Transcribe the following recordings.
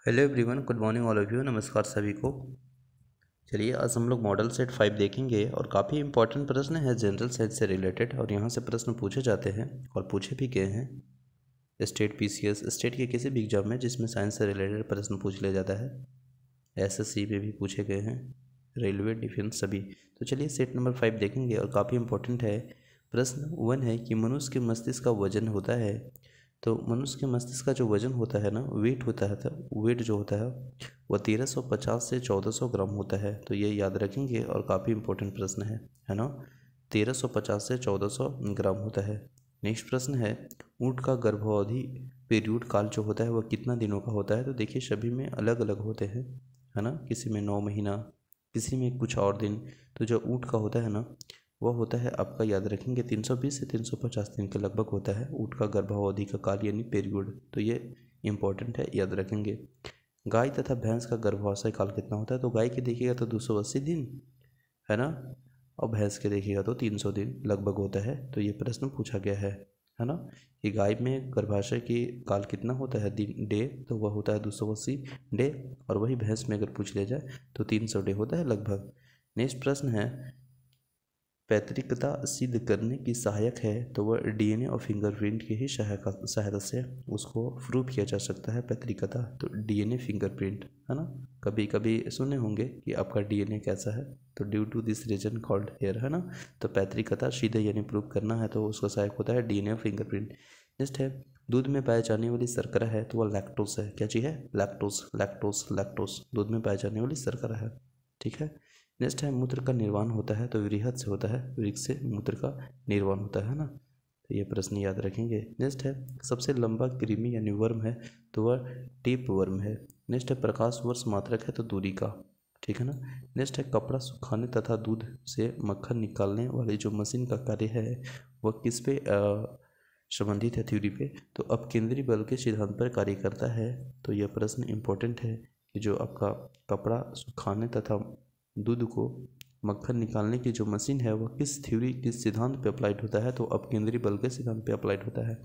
Hello everyone, good morning all of you. नमस्कार सभी को। चलिए आज हम लोग मॉडल सेट 5 देखेंगे और काफ़ी इंपॉर्टेंट प्रश्न है जनरल साइंस से रिलेटेड, और यहाँ से प्रश्न पूछे जाते हैं और पूछे भी गए हैं स्टेट पीसीएस स्टेट के किसी भी एग्जाम में जिसमें साइंस से रिलेटेड प्रश्न पूछ लिया जाता है। एसएससी में भी पूछे गए हैं, रेलवे, डिफेंस सभी। तो चलिए सेट नंबर 5 देखेंगे और काफ़ी इंपॉर्टेंट है। प्रश्न 1 है कि मनुष्य के मस्तिष्क का वजन होता है। तो मनुष्य के मस्तिष्क का जो वजन होता है ना, वेट होता है, तो वेट जो होता है वह 1350 से 1400 ग्राम होता है। तो ये याद रखेंगे और काफ़ी इंपॉर्टेंट प्रश्न है ना। 1350 से 1400 ग्राम होता है। नेक्स्ट प्रश्न है, ऊँट का गर्भावधि पीरियड काल जो होता है वह कितना दिनों का होता है। तो देखिए सभी में अलग अलग होते हैं, है ना। किसी में 9 महीना, किसी में कुछ और दिन। तो जो ऊँट का होता है ना, वह होता है आपका, याद रखेंगे, 320 से 350 दिन के लगभग होता है ऊँट का गर्भावधि का काल यानी पीरियड। तो ये इंपॉर्टेंट है, याद रखेंगे। गाय तथा भैंस का गर्भाशय काल कितना होता है। तो गाय के देखिएगा तो 280 दिन, है ना, और भैंस के देखिएगा तो 300 दिन लगभग होता है। तो ये प्रश्न पूछा गया है ना, कि गाय में गर्भाशय की काल कितना होता है दिन, डे, तो वह होता है 280 डे, और वही भैंस में अगर पूछ लिया जाए तो 300 डे होता है लगभग। नेक्स्ट प्रश्न है, पैतृकता सिद्ध करने की सहायक है। तो वह डीएनए और फिंगरप्रिंट की ही सहायता से उसको प्रूव किया जा सकता है पैतृकता। तो डीएनए फिंगरप्रिंट, है ना, कभी कभी सुने होंगे कि आपका डीएनए कैसा है, तो due to this reason called hair, है ना। तो पैतृकता सीधे यानी प्रूव करना है तो उसका सहायक होता है डीएनए और फिंगरप्रिंट। नेक्स्ट है, दूध में पाए जाने वाली शर्करा है। तो वह लैक्टोस है। क्या चीज़ है? लैक्टोस, लैक्टोस, लैक्टोस दूध में पाए जाने वाली शर्करा है। ठीक है। नेक्स्ट है, मूत्र का निर्माण होता है। तो वृहद से होता है, वृक्ष से मूत्र का निर्माण होता है ना। तो ये प्रश्न याद रखेंगे। नेक्स्ट है, सबसे लंबा कृमि यानी वर्म है। तो वह टेप वर्म है। नेक्स्ट है, प्रकाश वर्ष मात्रक है तो दूरी का, ठीक है ना। नेक्स्ट है, कपड़ा सुखाने तथा दूध से मक्खन निकालने वाली जो मशीन का कार्य है वह किस पे संबंधित है, थ्योरी पे। तो अब केंद्रीय बल के सिद्धांत पर कार्य करता है। तो यह प्रश्न इंपॉर्टेंट है कि जो आपका कपड़ा सुखाने तथा दूध को मक्खन निकालने की जो मशीन है वह किस थ्योरी, किस सिद्धांत पे अप्लाइड होता है। तो अब केंद्रीय बल के सिद्धांत पे अप्लाइड होता है।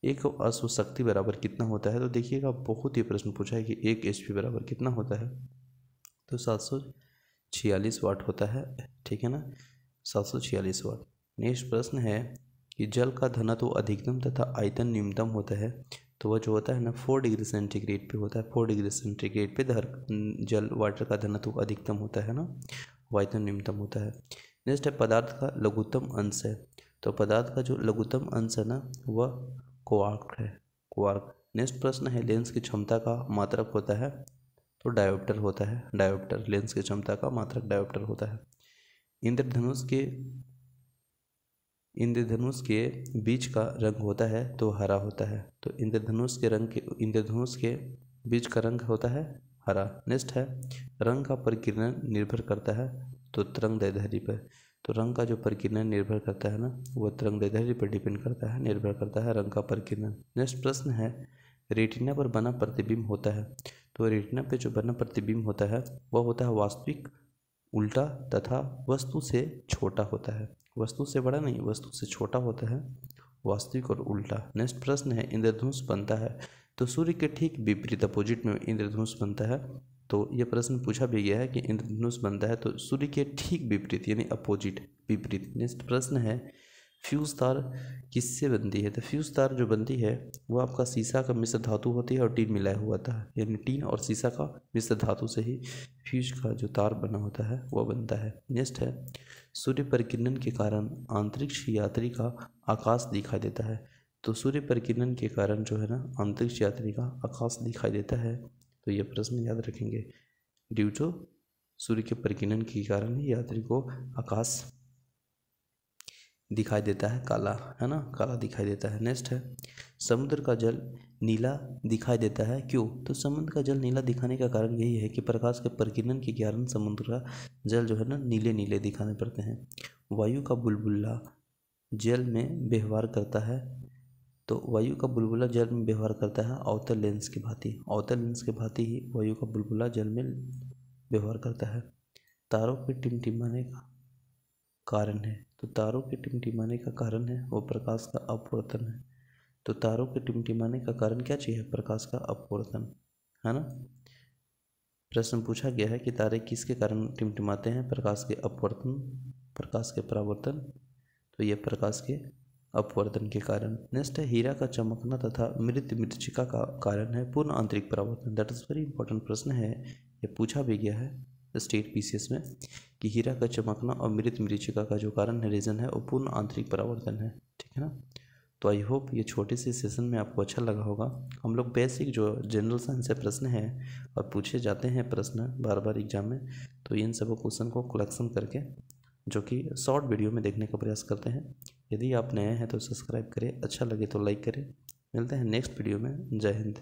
एक अश्व शक्ति बराबर कितना होता है। तो देखिएगा बहुत ही प्रश्न पूछा है कि 1 HP बराबर कितना होता है। तो 746 वाट होता है, ठीक है ना, 746 वाट। नेक्स्ट प्रश्न है कि जल का घनत्व अधिकतम तथा आयतन न्यूनतम होता है। तो वह जो होता है ना 4 डिग्री सेंटीग्रेड पे होता है। 4 डिग्री सेंटीग्रेड पे जल वाटर का घनत्व अधिकतम होता है ना, आयतन न्यूनतम होता है। नेक्स्ट है, पदार्थ का लघुत्तम अंश है। तो पदार्थ का जो लघुत्तम अंश है ना वह क्वार्क है, क्वार्क। नेक्स्ट प्रश्न है, लेंस की क्षमता का मात्रक होता है। तो डायोप्टर होता है, डायोप्टर लेंस की क्षमता का मात्रक डायोप्टर होता है। इंद्रधनुष के इंद्रधनुष के बीच का रंग होता है तो हरा होता है। तो इंद्रधनुष के बीच का रंग होता है हरा। नेक्स्ट है, रंग का परिकीर्णन निर्भर करता है तो तरंग दैर्ध्य पर। तो रंग का जो परिकीर्णन निर्भर करता है ना वह तरंग दैर्ध्य पर डिपेंड करता है, निर्भर करता है रंग का परिकीर्णन। नेक्स्ट प्रश्न है, रेटिना पर बना प्रतिबिंब होता है। तो रेटिना पे जो बना प्रतिबिंब होता है वह होता है वास्तविक, उल्टा तथा वस्तु से छोटा होता है। वस्तु से बड़ा नहीं, वस्तु से छोटा होता है, वास्तविक और उल्टा। नेक्स्ट प्रश्न है, इंद्रधनुष बनता है। तो सूर्य के ठीक विपरीत अपोजिट में इंद्रधनुष बनता है। तो ये प्रश्न पूछा भी गया है कि इंद्रधनुष बनता है तो सूर्य के ठीक विपरीत यानी अपोजिट, विपरीत। नेक्स्ट प्रश्न है, फ्यूज तार किससे बनती है। तो फ्यूज तार जो बनती है वो आपका शीशा का मिश्र धातु होती है और टीन मिलाया हुआ था, यानी टीन और शीशा का मिश्र धातु से ही फ्यूज का जो तार बना होता है वह बनता है। नेक्स्ट है, सूर्य परिकिरण के कारण अंतरिक्ष यात्री का आकाश दिखाई देता है। तो सूर्य परिकिरण के कारण जो है ना अंतरिक्ष यात्री का आकाश दिखाई देता है। तो ये प्रश्न याद रखेंगे, ड्यू टू सूर्य के परिकिरण के कारण ही यात्री को आकाश दिखाई देता है काला, है ना, काला दिखाई देता है। नेक्स्ट है, समुद्र का जल नीला दिखाई देता है, क्यों। तो समुद्र का जल नीला दिखाने का कारण यही है कि प्रकाश के परिकिरण के कारण समुद्र का जल जो है ना नीले नीले दिखाने पड़ते हैं। वायु का बुलबुला जल में व्यवहार करता है। तो वायु का बुलबुला जल में व्यवहार करता है अवतल लेंस की भांति, अवतल लेंस की भांति ही वायु का बुलबुला जल में व्यवहार करता है। तारों के टिमटिमाने का कारण है। तो तारों के टिमटिमाने का कारण है वो प्रकाश का अपवर्तन है। तो तारों के टिमटिमाने का कारण क्या चीज़ है, प्रकाश का अपवर्तन, है ना। प्रश्न पूछा गया है कि तारे किसके कारण टिमटिमाते हैं? प्रकाश के अपवर्तन, प्रकाश के परावर्तन, तो ये प्रकाश के अपवर्तन के कारण। नेक्स्ट है हीरा का चमकना तथा मृत मृच्छिका का कारण है पूर्ण आंतरिक परावर्तन। दैट इज वेरी इंपॉर्टेंट प्रश्न है, ये पूछा भी गया है स्टेट पीसीएस में कि हीरा का चमकना और मृत मृच्छिका का जो कारण है, रीजन है, वो पूर्ण आंतरिक परावर्तन है। ठीक है ना। तो आई होप ये छोटे से सेशन में आपको अच्छा लगा होगा। हम लोग बेसिक जो जनरल साइंस से प्रश्न है और पूछे जाते हैं प्रश्न बार बार एग्जाम में, तो इन सब क्वेश्चन को कलेक्शन करके जो कि शॉर्ट वीडियो में देखने का प्रयास करते हैं। यदि आप नए हैं तो सब्सक्राइब करें, अच्छा लगे तो लाइक करें। मिलते हैं नेक्स्ट वीडियो में। जय हिंद।